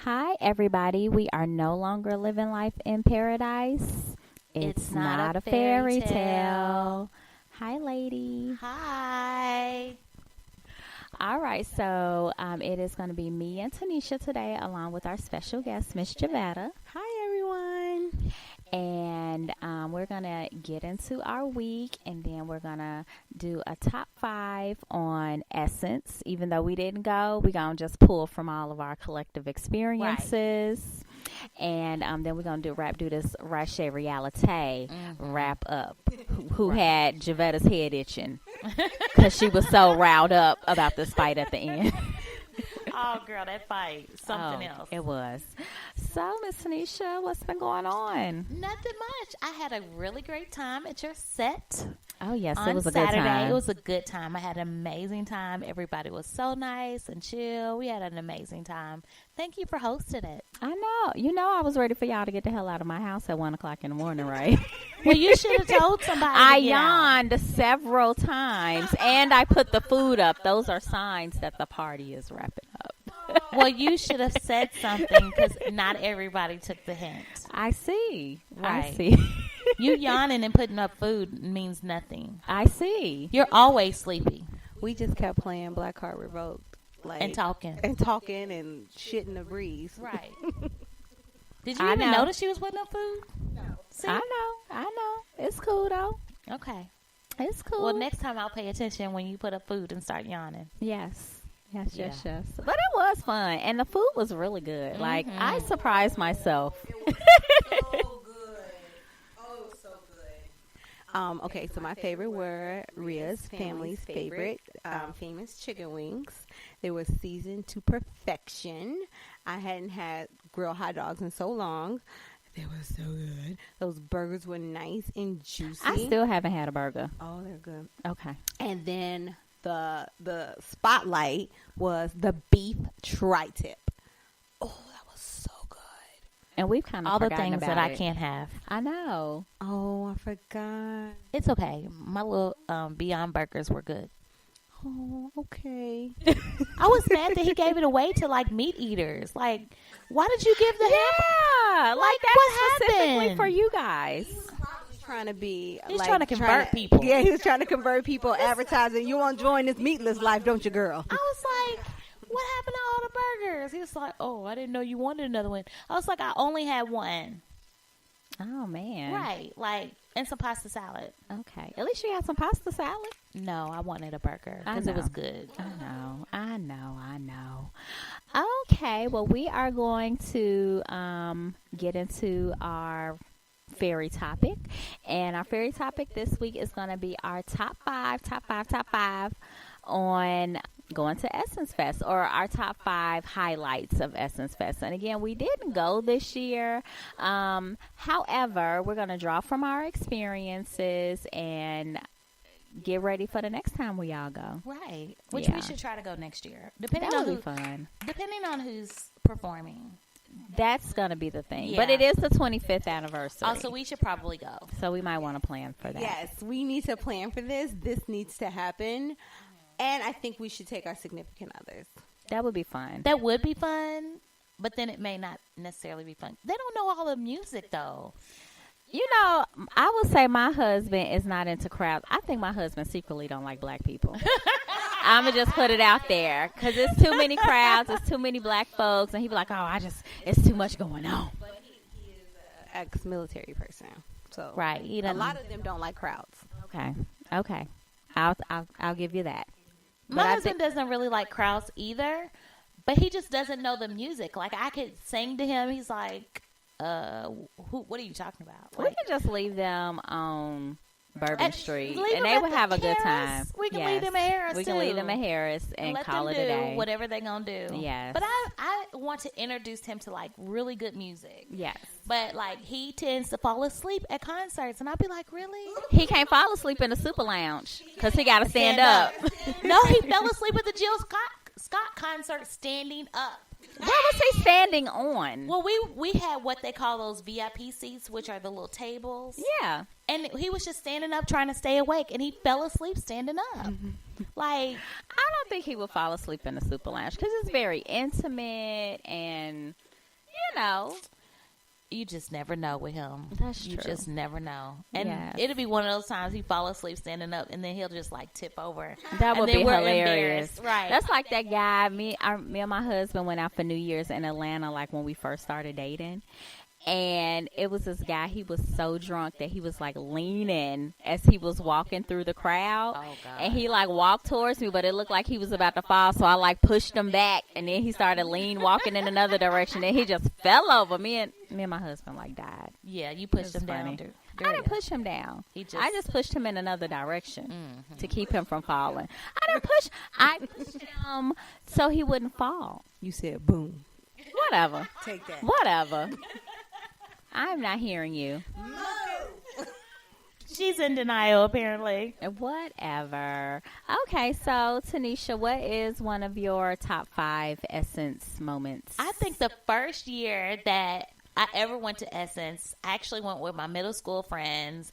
Hi, everybody. We are no longer living life in paradise. It's not a fairy tale. Hi, lady. Hi. All right, so it is going to be me and Tanisha today, along with our special guest, Miss Javetta. Hi, everyone. And we're going to get into our week, and then we're going to do a top 5 on Essence. Even though we didn't go, we're going to just pull from all of our collective experiences. Right. And then we're going to do this Rache Realite wrap up. Who had Javetta's head itching because she was so riled up about this fight at the end. Oh, girl, that fight. Something else. It was. So, Miss Tanisha, what's been going on? Nothing much. I had a really great time at your set. Oh, yes, it was a Saturday. Good time. It was a good time. I had an amazing time. Everybody was so nice and chill. We had an amazing time. Thank you for hosting it. I know. You know, I was ready for y'all to get the hell out of my house at 1 o'clock in the morning, right? Well, you should have told somebody. I yawned several times, and I put the food up. Those are signs that the party is wrapping up. Well, you should have said something because not everybody took the hint. I see. Right. I see. You yawning and putting up food means nothing. I see. You're always sleepy. We just kept playing Black Heart Revoked. And talking. And shit in the breeze. Right. Did you even notice she was putting up food? No. See? I know. It's cool, though. Okay. It's cool. Well, next time I'll pay attention when you put up food and start yawning. Yes. But it was fun. And the food was really good. Mm-hmm. Like, I surprised myself. It was so good. Oh, it was so good. Okay, so my favorite were Ria's family's favorite famous chicken wings. They were seasoned to perfection. I hadn't had grilled hot dogs in so long. They were so good. Those burgers were nice and juicy. I still haven't had a burger. Oh, they're good. Okay. And then the spotlight was the beef tri-tip. Oh, that was so good. And we've kind of all the things about that I can't have. I know. Oh, I forgot. It's okay. My little Beyond burgers were good. Oh, okay. I was mad that he gave it away to like meat eaters. Like, why did you give the hamburger? Like that's what specifically happened for you guys? Trying to be he's trying to convert people. Yeah, he was trying to convert people, advertising, you want to join this meatless life, don't you, girl? I was like, what happened to all the burgers? He was like, oh, I didn't know you wanted another one. I was like, I only had one. Oh, man. Right, like, and some pasta salad. Okay. At least you had some pasta salad. No, I wanted a burger because it was good. I know. Okay, well, we are going to get into our fairy topic, and our fairy topic this week is going to be our top five on going to Essence Fest, or our top 5 highlights of Essence Fest. And again, we didn't go this year. However, we're going to draw from our experiences and get ready for the next time we all go. Right. Which we should try to go next year. Depending on who's performing. That's going to be the thing. Yeah. But it is the 25th anniversary. Also, we should probably go. So we might want to plan for that. Yes, we need to plan for this. This needs to happen. And I think we should take our significant others. That would be fun. That would be fun. But then it may not necessarily be fun. They don't know all the music, though. You know, I would say my husband is not into crowds. I think my husband secretly don't like black people. I'm going to just put it out there because it's too many crowds. It's too many black folks. And he'd be like, it's too much going on. But he is an ex-military person. So right. A lot of them don't like crowds. Okay. I'll give you that. My husband doesn't really like crowds either, but he just doesn't know the music. Like, I could sing to him. He's like, what are you talking about? We can just leave them on Bourbon Street, and they would have a good time. We can leave them at Harris, We can leave them at Harris and call it a day. Whatever they're going to do. Yes. But I want to introduce him to, like, really good music. Yes. But, like, he tends to fall asleep at concerts, and I'll be like, really? He can't fall asleep in the super lounge because he got to stand up. No, he fell asleep at the Jill Scott concert standing up. What was he standing on? Well, we had what they call those VIP seats, which are the little tables. Yeah. And he was just standing up trying to stay awake, and he fell asleep standing up. Like, I don't think he would fall asleep in the super lounge because it's very intimate, and You just never know with him. That's you true. just never know. And Yes. it'll be one of those times he fall asleep standing up, and then he'll just like tip over. That would and be then we're hilarious. embarrassed. Right. That's like that guy. Me and my husband went out for New Year's in Atlanta, like when we first started dating. And it was this guy, he was so drunk that he was like leaning as he was walking through the crowd. Oh, God. And he like walked towards me, but it looked like he was about to fall. So I like pushed him back, and then he started walking in another direction. And he just fell over. Me and my husband like died. Yeah, you pushed him down. I didn't push him down. I just pushed him in another direction to keep him from falling. I pushed him so he wouldn't fall. You said boom. Whatever. Take that. Whatever. I'm not hearing you. No. She's in denial, apparently. Whatever. Okay, so Tanisha, what is one of your top 5 Essence moments? I think the first year that I ever went to Essence, I actually went with my middle school friends,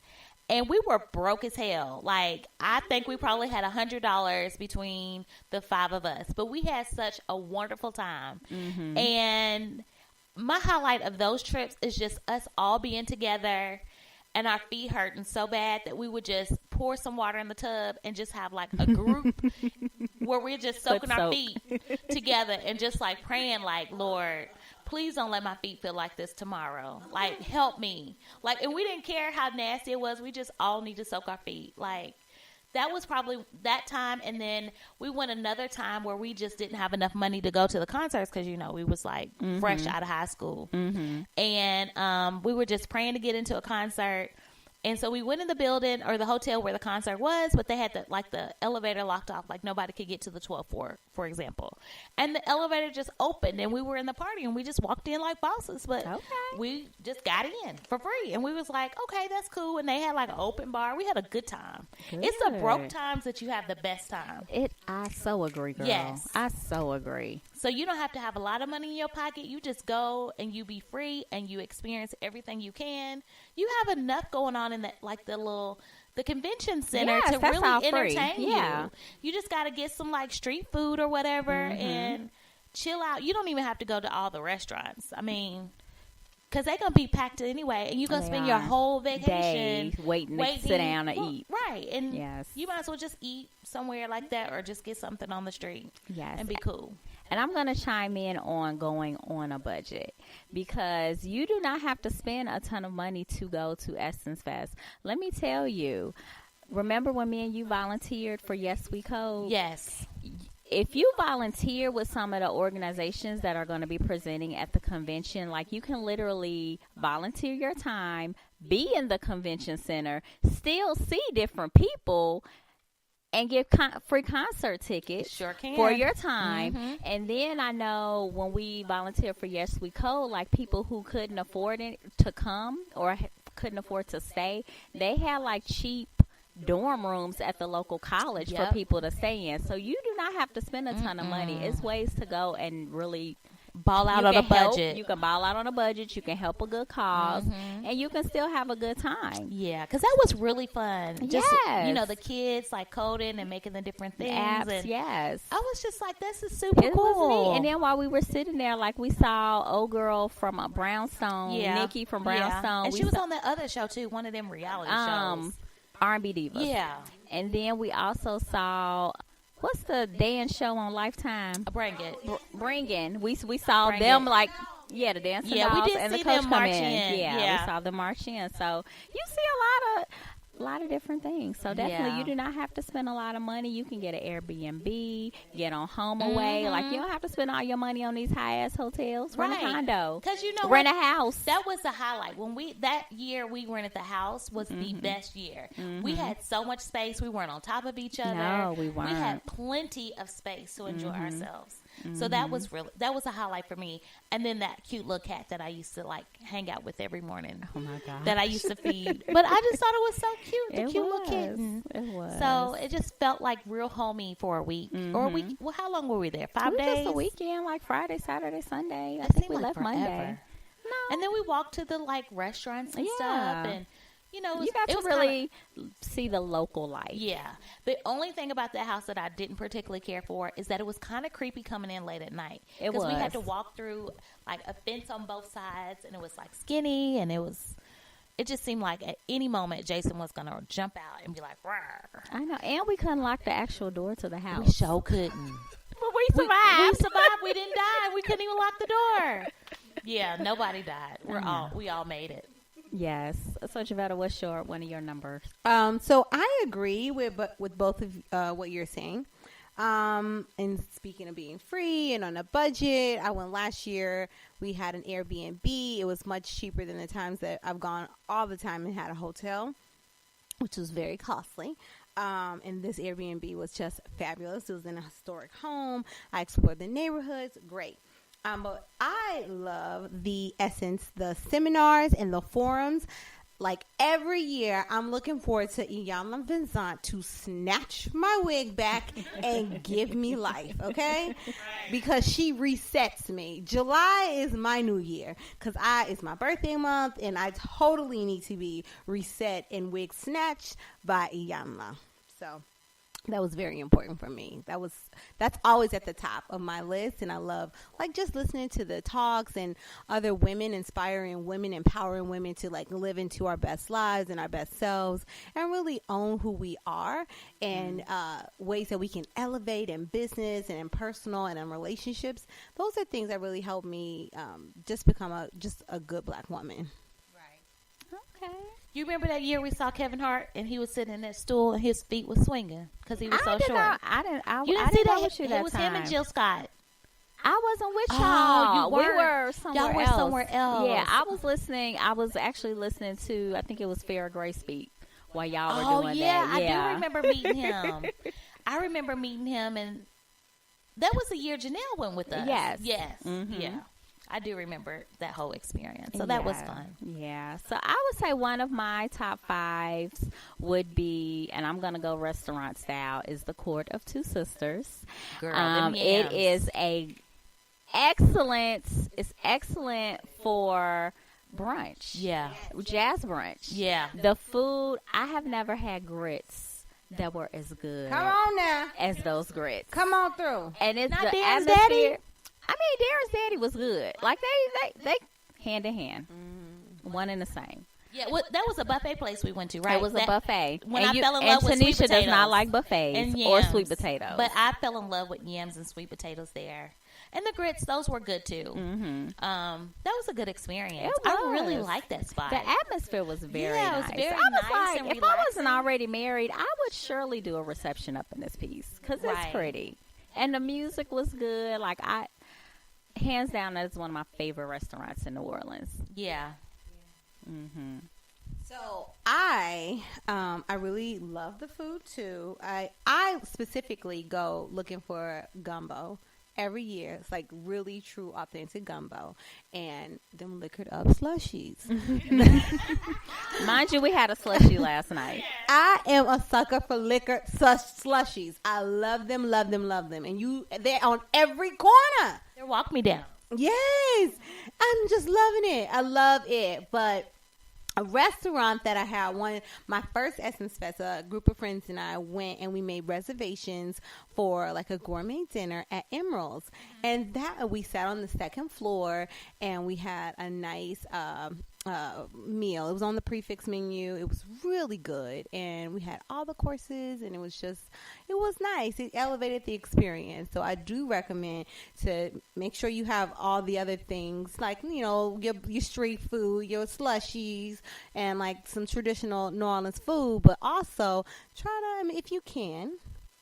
and we were broke as hell. Like, I think we probably had $100 between the 5 of us, but we had such a wonderful time. Mm-hmm. And my highlight of those trips is just us all being together and our feet hurting so bad that we would just pour some water in the tub and just have like a group where we're just soaking our feet together and just like praying like, Lord, please don't let my feet feel like this tomorrow. Like, help me. Like, and we didn't care how nasty it was. We just all need to soak our feet. Like, that was probably that time. And then we went another time where we just didn't have enough money to go to the concerts because, you know, we was like fresh out of high school. Mm-hmm. And we were just praying to get into a concert. And so we went in the building or the hotel where the concert was, but they had the elevator locked off, like nobody could get to the 12th floor, for example. And the elevator just opened, and we were in the party, and we just walked in like bosses. But we just got in for free, and we was like, okay, that's cool. And they had like an open bar. We had a good time. Good. It's the broke times that you have the best time. I so agree, girl. Yes. I so agree. So you don't have to have a lot of money in your pocket. You just go and you be free and you experience everything you can. You have enough going on in that, like the convention center to really entertain you. You just got to get some like street food or whatever and chill out. You don't even have to go to all the restaurants. I mean, because they're going to be packed anyway. And you're going to spend your whole vacation waiting to sit down and eat. Right. And you might as well just eat somewhere like that or just get something on the street and be cool. And I'm going to chime in on going on a budget because you do not have to spend a ton of money to go to Essence Fest. Let me tell you, remember when me and you volunteered for Yes We Code? Yes. If you volunteer with some of the organizations that are going to be presenting at the convention, like you can literally volunteer your time, be in the convention center, still see different people, and get free concert tickets for your time. And then I know when we volunteered for Yes We Code, like people who couldn't afford it to come or couldn't afford to stay, they had like cheap dorm rooms at the local college for people to stay in. So you do not have to spend a ton of money. It's ways to go and really ball out on a budget. You can ball out on a budget. You can help a good cause, and you can still have a good time. Yeah, because that was really fun. Just, you know, the kids like coding and making the different things. Apps, and yes. I was just like, this is super cool. It was neat. And then while we were sitting there, like we saw old girl from Brownstone, Nikki from Brownstone. And she was on that other show too, one of them reality shows. R&B Divas. Yeah. And then we also saw, what's the dance show on Lifetime? Bring It. Bring In. We saw them like, the dancing dolls. We did and see the coach them come march in. Yeah, we saw them march in. So you see a lot of different things. So definitely you do not have to spend a lot of money. You can get an Airbnb, get on HomeAway. Like you don't have to spend all your money on these high ass hotels. Rent a condo. Because you know rent a house. That was the highlight. When that year we rented the house was the best year. We had so much space. We weren't on top of each other. No, we weren't. We had plenty of space to enjoy ourselves. So that was a highlight for me. And then that cute little cat that I used to like hang out with every morning. Oh my God. That I used to feed. But I just thought it was so cute. The cute little kitten. It was. So it just felt like real homey for a week. Or a week. Well, how long were we there? 5 days? Just a weekend, like Friday, Saturday, Sunday. I think we left Monday. No. And then we walked to the like restaurants and stuff. And you know, You got it to was really see the local life. yeah. The only thing about that house that I didn't particularly care for is that it was kind of creepy coming in late at night. It Because we had to was. walk through like a fence on both sides, and it was like skinny, and it just seemed like at any moment Jason was going to jump out and be like, "Rawr." I know. And we couldn't lock the actual door to the We house. sure couldn't. But we We survived. survived. We didn't die. We couldn't even lock the door. Yeah, nobody died. We all made it. Yes. So, Javetta, what's one of your numbers? So I agree with both of what you're saying. And speaking of being free and on a budget, I went last year. We had an Airbnb. It was much cheaper than the times that I've gone all the time and had a hotel, which was very costly. And this Airbnb was just fabulous. It was in a historic home. I explored the neighborhoods. Great. But I love the seminars and the forums. Like every year, I'm looking forward to Iyanla Vincent to snatch my wig back and give me life, okay? Because she resets me. July is my new year because it's my birthday month, and I totally need to be reset and wig snatched by Iyanla. So that was very important for me. That's always at the top of my list, and I love like just listening to the talks and other women, inspiring women, empowering women to like live into our best lives and our best selves and really own who we are, and ways that we can elevate in business and in personal and in relationships. Those are things that really help me just become a good Black woman. Okay. You remember that year we saw Kevin Hart and he was sitting in that stool and his feet was swinging because he was so short? I didn't You didn't I see didn't that? go with you that It was time. him and Jill Scott. I wasn't with Oh, y'all. you We weren't. were somewhere Y'all were else. somewhere else. Yeah, I was listening. I was actually listening to, I think it was Farrah Gray speak while y'all were doing that. I do remember meeting him. I remember meeting him, and that was the year Janelle went with us. Yes. Mhm. Yeah. I do remember that whole experience. So that was fun. Yeah. So I would say one of my top fives would be, and I'm going to go restaurant style, is the Court of Two Sisters. Girl, them yams. It is it's excellent for brunch. Yeah. Jazz brunch. Yeah. The food, I have never had grits that were as good Come on now. as those grits. Come on through. And it's Not the Darren's atmosphere. Daddy? I mean, Darren's Daddy was good. Like they hand in hand, one and the same. Yeah, well, that was a buffet place we went to, right? It was a buffet. When and I fell in love with sweet Tanisha does potatoes not like buffets and or yams. sweet potatoes. But I fell in love with yams and sweet potatoes there. And the grits, those were good too. Mm-hmm. That was a good experience. It I really was. liked that spot. The atmosphere was very Yeah, it was nice. very I was nice like, and if I wasn't relaxing. already married, I would surely do a reception up in this piece because it's Right. pretty. And the music was good. Like hands down, that is one of my favorite restaurants in New Orleans. Yeah. Mm-hmm. So I really love the food too. I specifically go looking for gumbo every year. It's like really true, authentic gumbo, and them liquored up slushies. Mind you, we had a slushie last night. I am a sucker for liquor slushies. I love them, love them, love them, and they're on every corner. They walk me down. Yes, I'm just loving it. I love it, but. A restaurant that I had, my first Essence Fest, a group of friends and I went and we made reservations for like a gourmet dinner at Emerald's. And that we sat on the second floor and we had a nice meal. It was on the prefix menu. It was really good. And we had all the courses and it was nice. It elevated the experience. So I do recommend to make sure you have all the other things like, your street food, your slushies, and like some traditional New Orleans food, but also try to, if you can,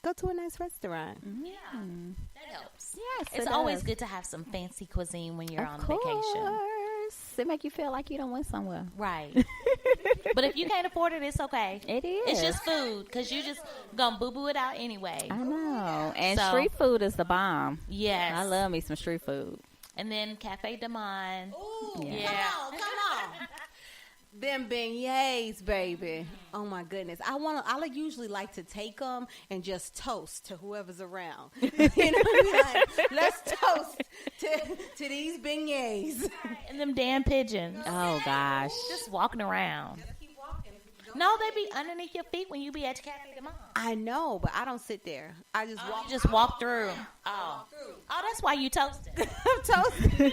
go to a nice restaurant. Yeah. That helps. Yes, It's always good to have some fancy cuisine when you're on vacation. It make you feel like you don't went somewhere. Right. But if you can't afford it, it's okay. It is. It's just food because you just going to boo-boo it out anyway. I know. And So- street food is the bomb. Yes. I love me some street food. And then Cafe de Monde. Ooh, Yeah. come on. Them beignets, baby. Oh my goodness. I usually like to take them and just toast to whoever's around. You know what I mean? Like, let's toast to these beignets. And them damn pigeons. Oh gosh. Just walking around. Keep walking. No, they be underneath your feet when you be at your Cafe de Monde. I know, but I don't sit there. I just walk. You just walk through. Oh, that's why you toasted. I'm toasted.